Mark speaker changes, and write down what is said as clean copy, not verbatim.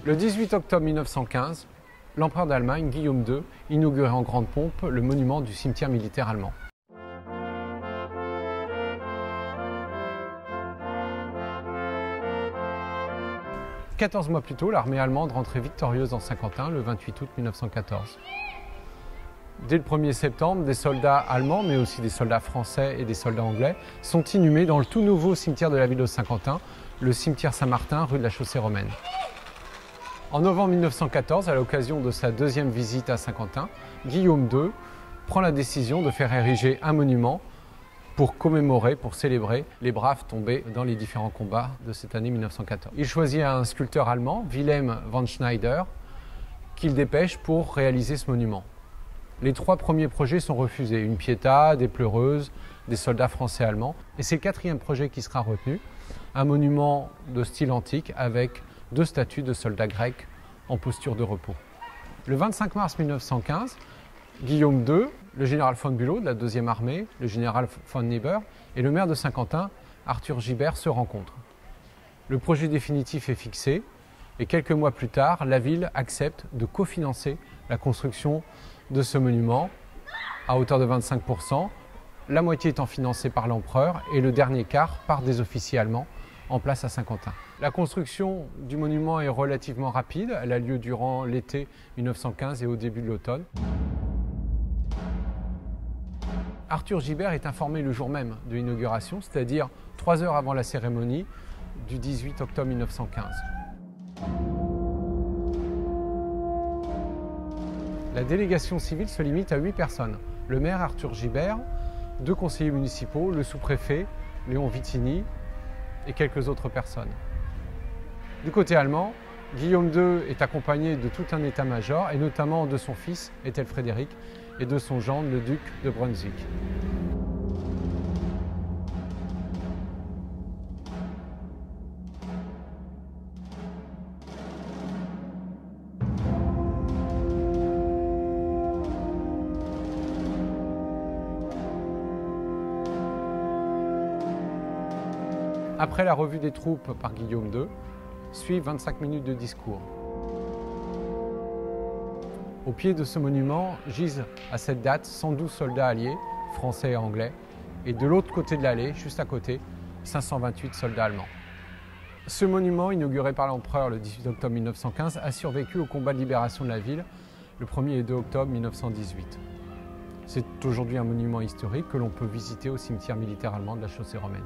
Speaker 1: Le 18 octobre 1915, l'empereur d'Allemagne, Guillaume II, inaugurait en grande pompe le monument du cimetière militaire allemand. « 14 mois plus tôt, l'armée allemande rentrait victorieuse dans Saint-Quentin le 28 août 1914. Dès le 1er septembre, des soldats allemands, mais aussi des soldats français et des soldats anglais, sont inhumés dans le tout nouveau cimetière de la ville de Saint-Quentin, le cimetière Saint-Martin, rue de la Chaussée-Romaine. En novembre 1914, à l'occasion de sa deuxième visite à Saint-Quentin, Guillaume II prend la décision de faire ériger un monument pour commémorer, pour célébrer les braves tombés dans les différents combats de cette année 1914. Il choisit un sculpteur allemand, Wilhelm von Schneider, qu'il dépêche pour réaliser ce monument. Les 3 premiers projets sont refusés, une piéta, des pleureuses, des soldats français et allemands. Et c'est le 4e projet qui sera retenu, un monument de style antique avec 2 statues de soldats grecs en posture de repos. Le 25 mars 1915, Guillaume II, le général von Bülow de la 2e armée, le général von Neber et le maire de Saint-Quentin, Arthur Gibert, se rencontrent. Le projet définitif est fixé et quelques mois plus tard, la ville accepte de cofinancer la construction de ce monument à hauteur de 25%, la moitié étant financée par l'empereur et le dernier quart par des officiers allemands en place à Saint-Quentin. La construction du monument est relativement rapide, elle a lieu durant l'été 1915 et au début de l'automne. Arthur Gibert est informé le jour même de l'inauguration, c'est-à-dire 3 heures avant la cérémonie du 18 octobre 1915. La délégation civile se limite à 8 personnes. Le maire Arthur Gibert, 2 conseillers municipaux, le sous-préfet Léon Vittini et quelques autres personnes. Du côté allemand, Guillaume II est accompagné de tout un état-major et notamment de son fils Étel-Frédéric et de son gendre le duc de Brunswick. Après la revue des troupes par Guillaume II, suivent 25 minutes de discours. Au pied de ce monument gisent à cette date 112 soldats alliés, français et anglais, et de l'autre côté de l'allée, juste à côté, 528 soldats allemands. Ce monument, inauguré par l'empereur le 18 octobre 1915, a survécu au combat de libération de la ville le 1er et 2 octobre 1918. C'est aujourd'hui un monument historique que l'on peut visiter au cimetière militaire allemand de la Chaussée-Romaine.